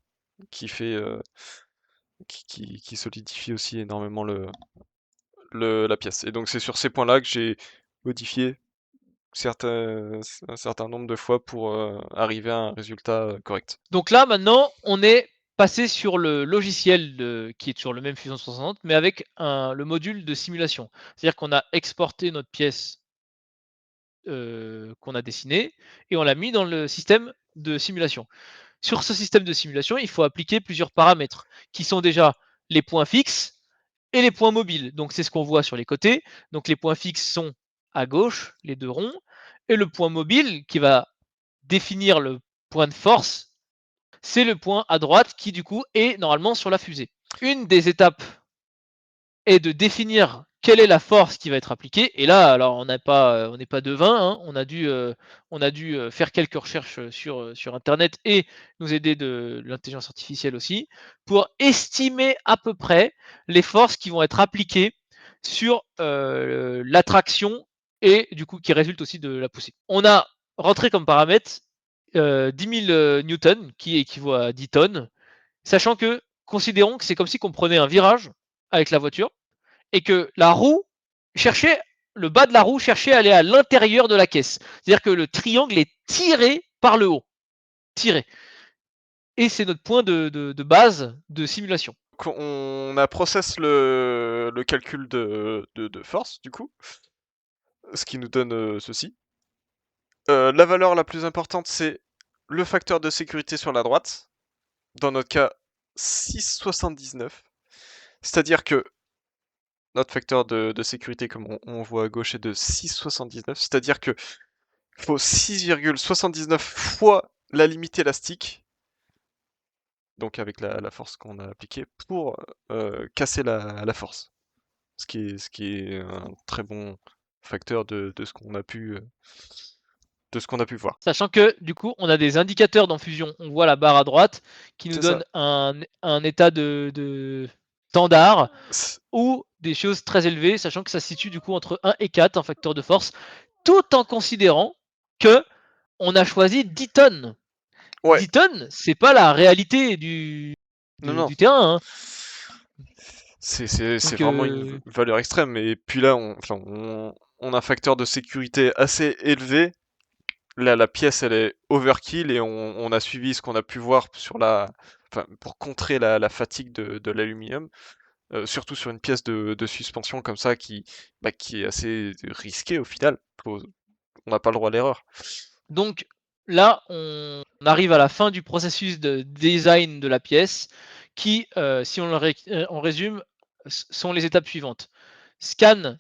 qui fait qui solidifie aussi énormément la pièce. Et donc c'est sur ces points-là que j'ai modifié un certain nombre de fois pour arriver à un résultat correct. Donc là, maintenant, on est passé sur le logiciel qui est sur le même Fusion 360, mais avec le module de simulation. C'est-à-dire qu'on a exporté notre pièce qu'on a dessinée et on l'a mis dans le système de simulation. Sur ce système de simulation, il faut appliquer plusieurs paramètres qui sont déjà les points fixes et les points mobiles. Donc c'est ce qu'on voit sur les côtés. Donc les points fixes sont à gauche, les deux ronds, et le point mobile qui va définir le point de force, c'est le point à droite qui du coup est normalement sur la fusée. Une des étapes est de définir quelle est la force qui va être appliquée. Et là, alors on n'est pas devin, hein, on a dû faire quelques recherches sur Internet et nous aider de l'intelligence artificielle aussi pour estimer à peu près les forces qui vont être appliquées sur l'attraction et du coup qui résulte aussi de la poussée. On a rentré comme paramètre 10 000 newtons qui équivaut à 10 tonnes, sachant que considérons que c'est comme si on prenait un virage avec la voiture et que la roue cherchait, le bas de la roue cherchait à aller à l'intérieur de la caisse. C'est-à-dire que le triangle est tiré par le haut. Tiré. Et c'est notre point de base de simulation. Donc on a process le calcul de force, du coup, ce qui nous donne ceci. La valeur la plus importante, c'est le facteur de sécurité sur la droite. Dans notre cas, 6,79. C'est-à-dire que notre facteur de sécurité, comme on voit à gauche, est de 6,79. C'est-à-dire que faut 6,79 fois la limite élastique, donc avec la force qu'on a appliquée, pour casser la force. Ce qui est un très bon facteur de ce qu'on a pu voir. Sachant que du coup, on a des indicateurs dans Fusion. On voit la barre à droite qui nous C'est ça. donne un état de standard ou des choses très élevées, sachant que ça se situe du coup entre 1 et 4 en facteur de force. tout en considérant que on a choisi 10 tonnes. Ouais. 10 tonnes, c'est pas la réalité du terrain. Hein. C'est Donc, vraiment une valeur extrême. Et puis là, on a un facteur de sécurité assez élevé. Là, la pièce, elle est overkill et on a suivi ce qu'on a pu voir sur pour contrer la fatigue de l'aluminium. Surtout sur une pièce de suspension comme ça qui est assez risquée au final. On n'a pas le droit à l'erreur. Donc là, on arrive à la fin du processus de design de la pièce qui, si on résume, sont les étapes suivantes. Scan,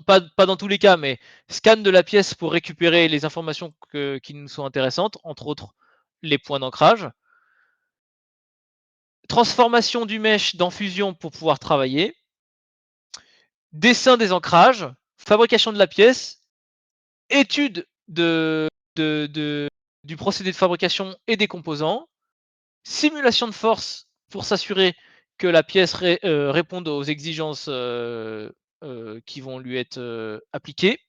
pas dans tous les cas, mais scan de la pièce pour récupérer les informations qui nous sont intéressantes, entre autres les points d'ancrage. Transformation du mesh dans Fusion pour pouvoir travailler. Dessin des ancrages, fabrication de la pièce, étude du procédé de fabrication et des composants, simulation de force pour s'assurer que la pièce réponde aux exigences qui vont lui être appliquées.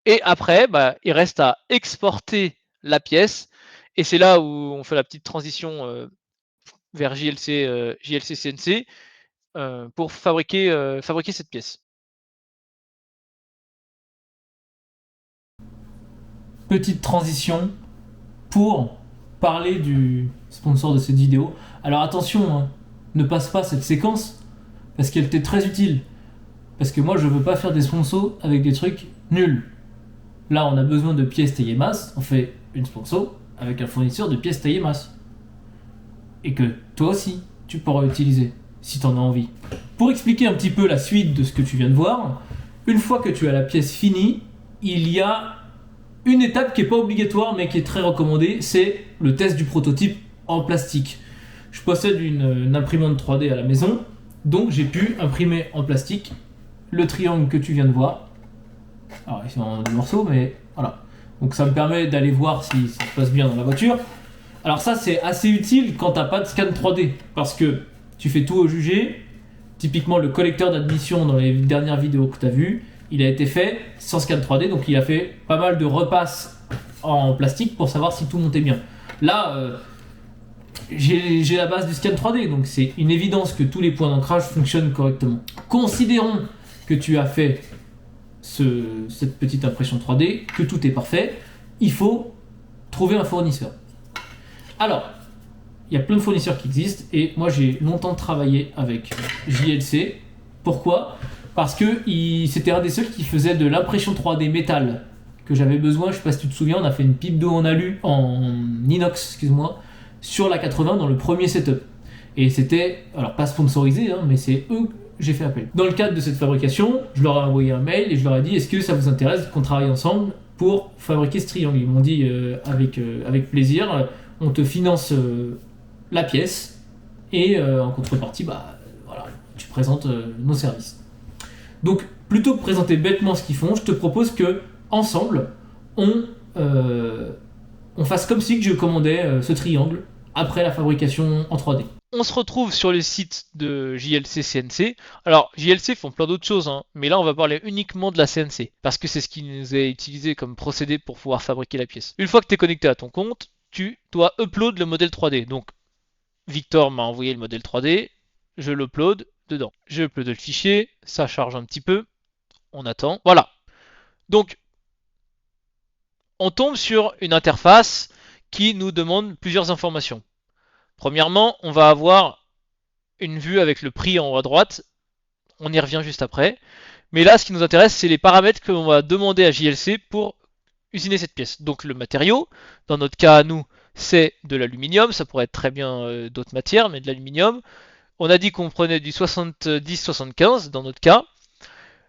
Et après, il reste à exporter la pièce. Et c'est là où on fait la petite transition vers JLC CNC pour fabriquer cette pièce. Petite transition pour parler du sponsor de cette vidéo. Alors attention, hein, ne passe pas cette séquence parce qu'elle était très utile. Parce que moi je veux pas faire des sponsors avec des trucs nuls. Là on a besoin de pièces taillées masse, on fait une sponsor avec un fournisseur de pièces taillées masse. Et que toi aussi tu pourras utiliser si t'en as envie. Pour expliquer un petit peu la suite de ce que tu viens de voir, une fois que tu as la pièce finie, il y a une étape qui n'est pas obligatoire mais qui est très recommandée, c'est le test du prototype en plastique. Je possède une imprimante 3D à la maison, donc j'ai pu imprimer en plastique le triangle que tu viens de voir. Alors ils sont en deux morceaux, mais voilà. Donc ça me permet d'aller voir si ça se passe bien dans la voiture. Alors ça c'est assez utile quand t'as pas de scan 3D, parce que tu fais tout au jugé. Typiquement le collecteur d'admission dans les dernières vidéos que tu as vues, il a été fait sans scan 3D, donc il a fait pas mal de repasses en plastique pour savoir si tout montait bien. Là, j'ai la base du scan 3D, donc c'est une évidence que tous les points d'ancrage fonctionnent correctement. Considérons que tu as fait cette petite impression 3D, que tout est parfait, il faut trouver un fournisseur. Alors, il y a plein de fournisseurs qui existent et moi j'ai longtemps travaillé avec JLC. Pourquoi ? Parce que c'était un des seuls qui faisait de l'impression 3D métal que j'avais besoin. Je sais pas si tu te souviens, on a fait une pipe d'eau en inox, excuse-moi, sur la 80 dans le premier setup. Et c'était, alors pas sponsorisé, hein, mais c'est eux que j'ai fait appel. Dans le cadre de cette fabrication, je leur ai envoyé un mail et je leur ai dit est-ce que ça vous intéresse qu'on travaille ensemble pour fabriquer ce triangle ? Ils m'ont dit avec plaisir, on te finance la pièce et en contrepartie voilà, tu présentes nos services. Donc plutôt que présenter bêtement ce qu'ils font, je te propose que ensemble on fasse comme si que je commandais ce triangle après la fabrication en 3D. On se retrouve sur le site de JLC CNC. Alors JLC font plein d'autres choses, hein, mais là on va parler uniquement de la CNC parce que c'est ce qui nous est utilisé comme procédé pour pouvoir fabriquer la pièce. Une fois que tu es connecté à ton compte, tu dois upload le modèle 3D. Donc Victor m'a envoyé le modèle 3D, je l'upload dedans. Je upload le fichier, ça charge un petit peu, on attend. Voilà. Donc, on tombe sur une interface qui nous demande plusieurs informations. Premièrement, on va avoir une vue avec le prix en haut à droite. On y revient juste après. Mais là, ce qui nous intéresse, c'est les paramètres que l'on va demander à JLC pour usiner cette pièce. Donc le matériau, dans notre cas à nous, c'est de l'aluminium. Ça pourrait être très bien d'autres matières, mais de l'aluminium. On a dit qu'on prenait du 70-75 dans notre cas.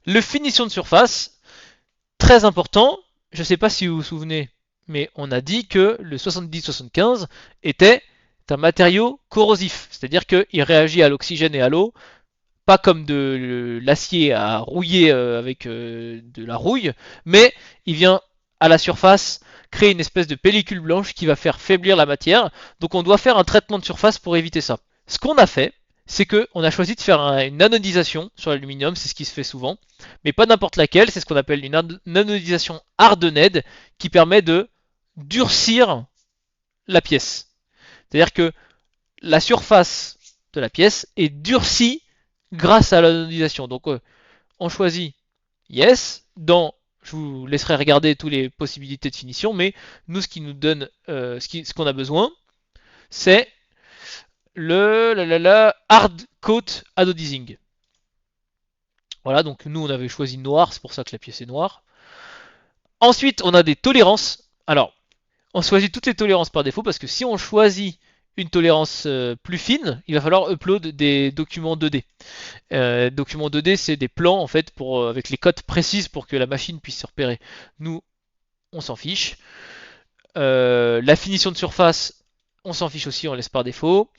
Le finition de surface, très important. Je ne sais pas si vous vous souvenez, mais on a dit que le 70-75 était un matériau corrosif. C'est-à-dire qu'il réagit à l'oxygène et à l'eau, pas comme de l'acier à rouiller avec de la rouille, mais il vient à la surface créer une espèce de pellicule blanche qui va faire faiblir la matière. Donc on doit faire un traitement de surface pour éviter ça. Ce qu'on a fait, c'est qu'on a choisi de faire une anodisation sur l'aluminium, c'est ce qui se fait souvent, mais pas n'importe laquelle, c'est ce qu'on appelle une anodisation hardened qui permet de durcir la pièce. C'est-à-dire que la surface de la pièce est durcie grâce à l'anodisation. Donc on choisit yes, je vous laisserai regarder toutes les possibilités de finition, mais nous ce qui nous donne ce qu'on a besoin, c'est le hard coat anodizing. Voilà, donc nous on avait choisi noir, c'est pour ça que la pièce est noire. Ensuite, on a des tolérances. Alors, on choisit toutes les tolérances par défaut parce que si on choisit une tolérance plus fine, il va falloir upload des documents 2D. Documents 2D, c'est des plans en fait avec les cotes précises pour que la machine puisse se repérer. Nous, on s'en fiche. La finition de surface, on s'en fiche aussi, on laisse par défaut.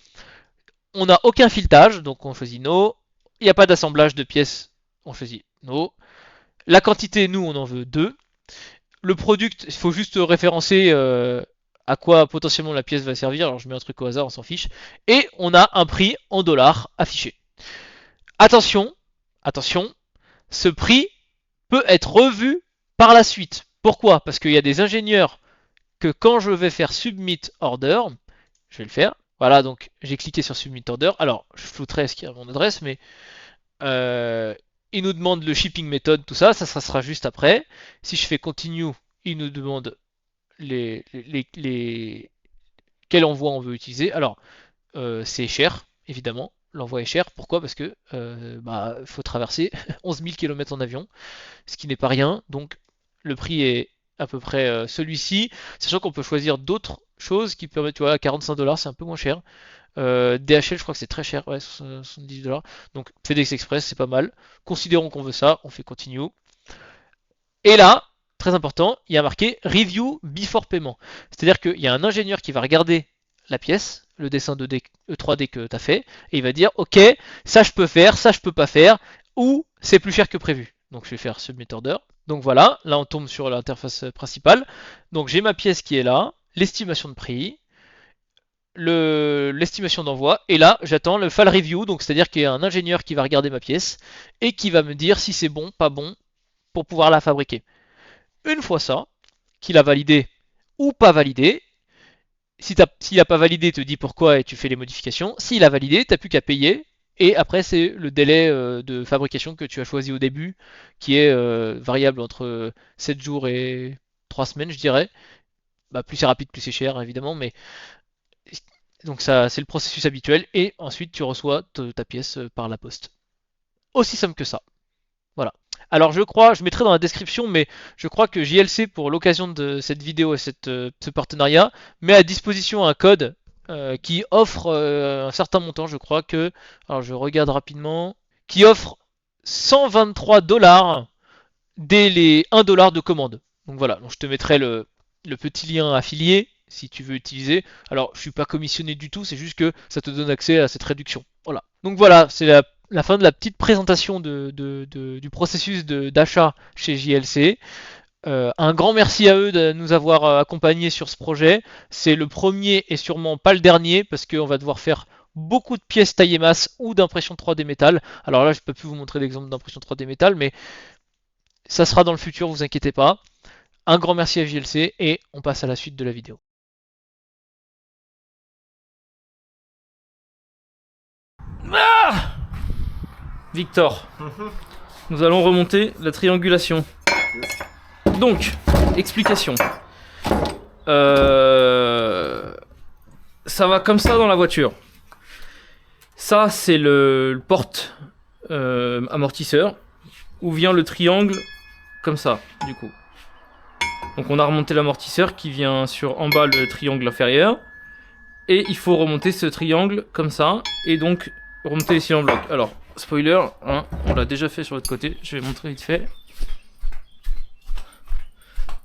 On n'a aucun filetage, donc on choisit no. Il n'y a pas d'assemblage de pièces, on choisit no. La quantité, nous, on en veut 2. Le product, il faut juste référencer à quoi potentiellement la pièce va servir. Alors je mets un truc au hasard, on s'en fiche. Et on a un prix en dollars affiché. Attention, attention, ce prix peut être revu par la suite. Pourquoi? Parce qu'il y a des ingénieurs que quand je vais faire Submit Order, je vais le faire. Voilà, donc j'ai cliqué sur Submit Order. Alors, je flouterai ce qu'il y a à mon adresse, mais il nous demande le shipping method, tout ça, ça sera juste après. Si je fais Continue, il nous demande quel envoi on veut utiliser. Alors, c'est cher, évidemment. L'envoi est cher. Pourquoi? Parce que faut traverser 11 000 km en avion, ce qui n'est pas rien. Donc, le prix est à peu près celui-ci. Sachant qu'on peut choisir d'autres choses qui permettent, tu vois, à 45 $, c'est un peu moins cher. DHL, je crois que c'est très cher, ouais, 70 $. Donc FedEx Express, c'est pas mal. Considérons qu'on veut ça, on fait continue. Et là, très important, il y a marqué Review Before Payment. C'est-à-dire qu'il y a un ingénieur qui va regarder la pièce, le dessin 2D, 3D que tu as fait, et il va dire ok, ça je peux faire, ça je peux pas faire, ou c'est plus cher que prévu. Donc je vais faire Submit Order. Donc voilà, là on tombe sur l'interface principale. Donc j'ai ma pièce qui est là, l'estimation de prix, l'estimation d'envoi, et là j'attends le file review, donc c'est à dire qu'il y a un ingénieur qui va regarder ma pièce et qui va me dire si c'est bon, pas bon pour pouvoir la fabriquer. Une fois ça, qu'il a validé ou pas validé, s'il n'a pas validé, il te dit pourquoi et tu fais les modifications. S'il a validé, tu n'as plus qu'à payer, et après c'est le délai de fabrication que tu as choisi au début, qui est variable entre 7 jours et 3 semaines je dirais. Bah, plus c'est rapide, plus c'est cher évidemment, mais donc ça, c'est le processus habituel, et ensuite tu reçois ta pièce par la poste. Aussi simple que ça. Voilà. Alors je mettrai dans la description, mais je crois que JLC, pour l'occasion de cette vidéo et ce partenariat, met à disposition un code qui offre un certain montant, je crois que, alors je regarde rapidement, qui offre 123 $ dès les 1 $ de commande. Donc voilà, donc je te mettrai le petit lien affilié si tu veux utiliser. Alors je suis pas commissionné du tout, c'est juste que ça te donne accès à cette réduction. Voilà. Donc voilà, c'est la fin de la petite présentation du processus d'achat chez JLC. Un grand merci à eux de nous avoir accompagnés sur ce projet. C'est le premier et sûrement pas le dernier, parce qu'on va devoir faire beaucoup de pièces taillées masse ou d'impression 3D métal. Alors là, je peux plus vous montrer d'exemple d'impression 3D métal, mais ça sera dans le futur, vous inquiétez pas. Un grand merci à JLC et on passe à la suite de la vidéo. Ah Victor, nous allons remonter la triangulation. Donc, explication. Ça va comme ça dans la voiture. Ça, c'est le porte amortisseur, où vient le triangle comme ça, du coup. Donc on a remonté l'amortisseur qui vient en bas le triangle inférieur. Et il faut remonter ce triangle comme ça, et donc remonter les cylindres blocs. Alors, spoiler, hein, on l'a déjà fait sur l'autre côté, je vais montrer vite fait.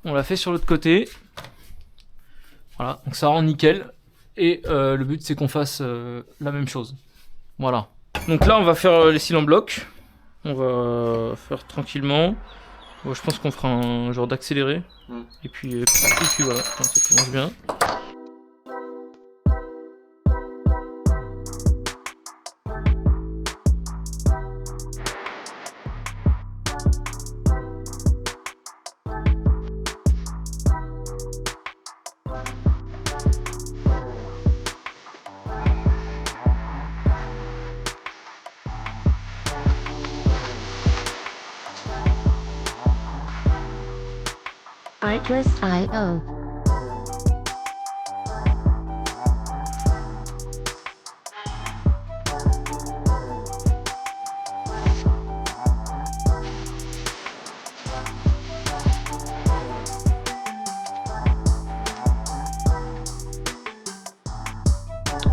On l'a fait sur l'autre côté. Voilà, donc ça rend nickel. Et le but c'est qu'on fasse la même chose. Voilà. Donc là on va faire les cylindres blocs. On va faire tranquillement. Bon, je pense qu'on fera un genre d'accéléré. Et puis voilà, ça commence bien. Artlist.io.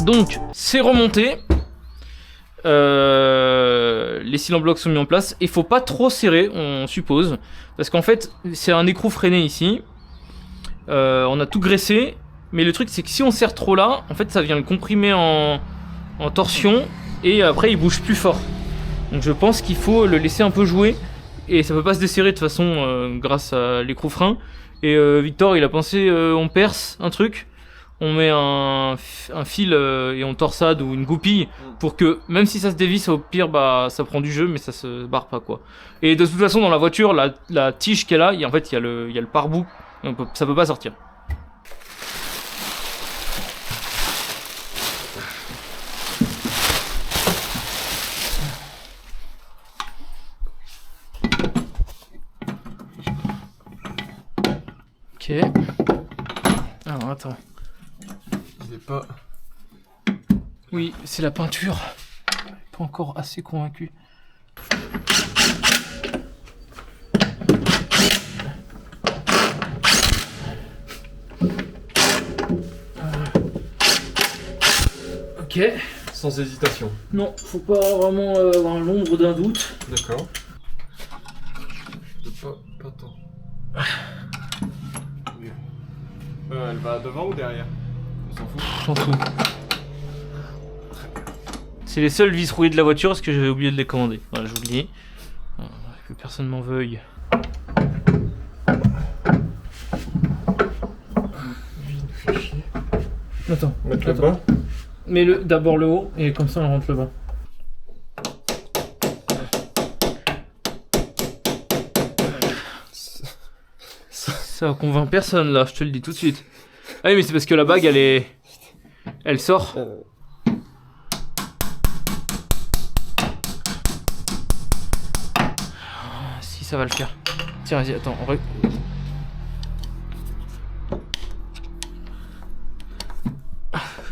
Donc, c'est remonté. Les cylindres blocs sont mis en place. Il faut pas trop serrer, on suppose. Parce qu'en fait, c'est un écrou freiné ici. On a tout graissé. Mais le truc, c'est que si on serre trop là, en fait, ça vient le comprimer en torsion. Et après, il bouge plus fort. Donc, je pense qu'il faut le laisser un peu jouer. Et ça peut pas se desserrer de toute façon grâce à l'écrou frein. Et Victor, il a pensé, on perce un truc. On met un fil et on torsade ou une goupille pour que même si ça se dévisse, au pire bah ça prend du jeu mais ça se barre pas quoi. Et de toute façon dans la voiture la tige qu'elle a, en fait il y a le pare-boue, ça peut pas sortir. Ok. Alors attends. Pas... Oui, c'est la peinture. Pas encore assez convaincu. Ok. Sans hésitation. Non, faut pas vraiment avoir l'ombre d'un doute. D'accord. Pas tant. Elle va devant ou derrière? On s'en fout. J'en fous. C'est les seules vis rouillées de la voiture parce que j'avais oublié de les commander. Voilà, j'ai oublié. Que personne m'en veuille. Attends. Mettre le bas. Mets d'abord le haut et comme ça on rentre le bas. Ça convainc personne là, je te le dis tout de suite. Ah oui mais c'est parce que la bague elle sort. Si ça va le faire. Tiens vas-y attends.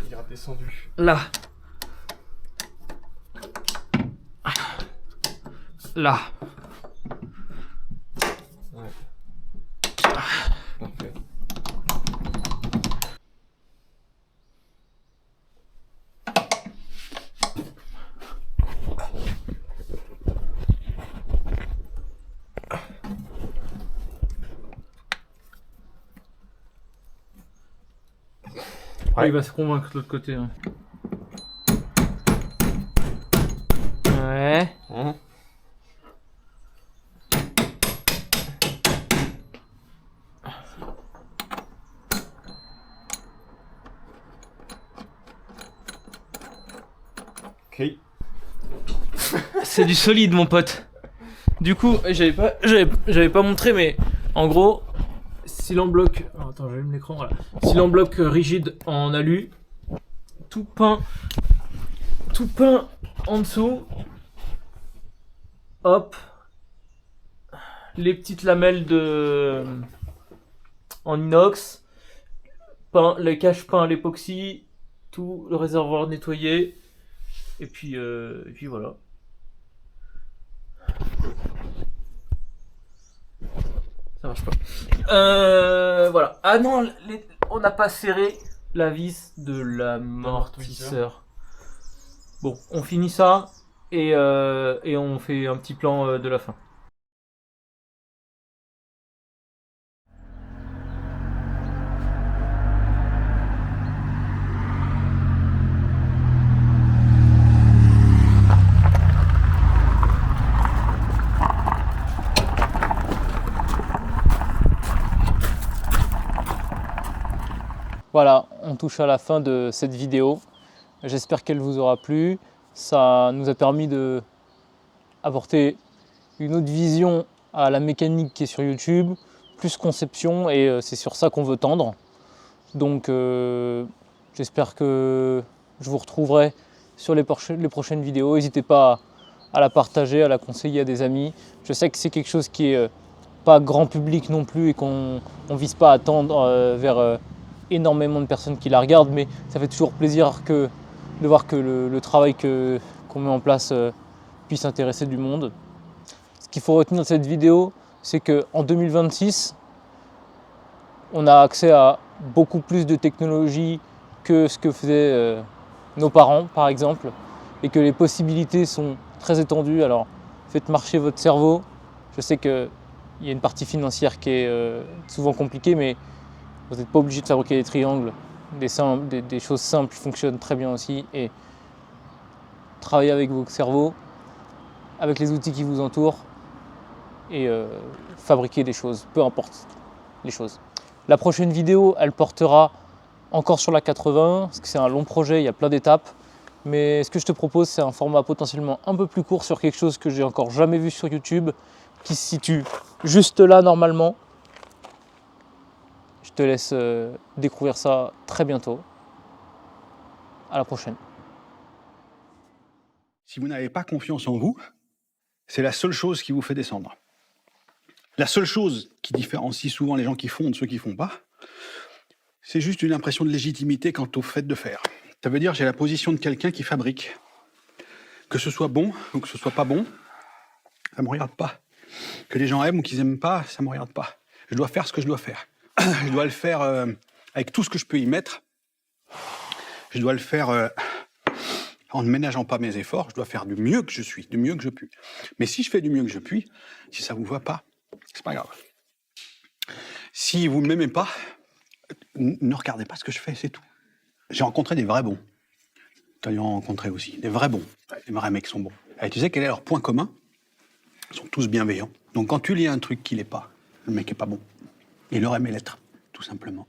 Il est redescendu. Là. Là. Ouais. Parfait. Ah, il va se convaincre de l'autre côté. Hein. Ouais. Ok. C'est du solide mon pote. Du coup, j'avais pas montré mais en gros, cylindre bloc. Oh, attends, j'allume l'écran voilà. Cylindre bloc rigide en alu, tout peint en dessous. Hop. Les petites lamelles en inox, le cache-pain à l'époxy, tout le réservoir nettoyé. Et puis voilà. Ça marche pas. Voilà. Ah non, on n'a pas serré la vis de l'amortisseur. Bon, on finit ça et on fait un petit plan de la fin. Voilà, on touche à la fin de cette vidéo. J'espère qu'elle vous aura plu. Ça nous a permis de apporter une autre vision à la mécanique qui est sur YouTube, plus conception, et c'est sur ça qu'on veut tendre. Donc j'espère que je vous retrouverai sur les prochaines vidéos. N'hésitez pas à la partager, à la conseiller à des amis. Je sais que c'est quelque chose qui est pas grand public non plus et qu'on ne vise pas à tendre vers énormément de personnes qui la regardent, mais ça fait toujours plaisir de voir que le travail qu'on met en place puisse intéresser du monde. Ce qu'il faut retenir de cette vidéo, c'est qu'en 2026, on a accès à beaucoup plus de technologies que ce que faisaient nos parents, par exemple, et que les possibilités sont très étendues. Alors, faites marcher votre cerveau. Je sais qu'il y a une partie financière qui est souvent compliquée, mais vous n'êtes pas obligé de fabriquer des triangles. Des choses simples fonctionnent très bien aussi. Et travaillez avec vos cerveaux, avec les outils qui vous entourent, et fabriquer des choses, peu importe les choses. La prochaine vidéo, elle portera encore sur la 80, parce que c'est un long projet, il y a plein d'étapes. Mais ce que je te propose, c'est un format potentiellement un peu plus court sur quelque chose que j'ai encore jamais vu sur YouTube, qui se situe juste là normalement. Je te laisse découvrir ça très bientôt. À la prochaine. Si vous n'avez pas confiance en vous, c'est la seule chose qui vous fait descendre. La seule chose qui différencie souvent les gens qui font de ceux qui font pas, c'est juste une impression de légitimité quant au fait de faire. Ça veut dire j'ai la position de quelqu'un qui fabrique. Que ce soit bon ou que ce soit pas bon, ça me regarde pas. Que les gens aiment ou qu'ils aiment pas, ça me regarde pas. Je dois faire ce que je dois faire. Je dois le faire avec tout ce que je peux y mettre. Je dois le faire en ne ménageant pas mes efforts. Je dois faire du mieux que je suis, du mieux que je puis. Mais si je fais du mieux que je puis, si ça vous va pas, c'est pas grave. Si vous ne m'aimez pas, ne regardez pas ce que je fais, c'est tout. J'ai rencontré des vrais bons. T'as dû en rencontrer aussi. Des vrais bons. Les vrais mecs sont bons. Et tu sais quel est leur point commun? Ils sont tous bienveillants. Donc quand tu lis un truc qui l'est pas, le mec est pas bon. Il aurait aimé l'être, tout simplement.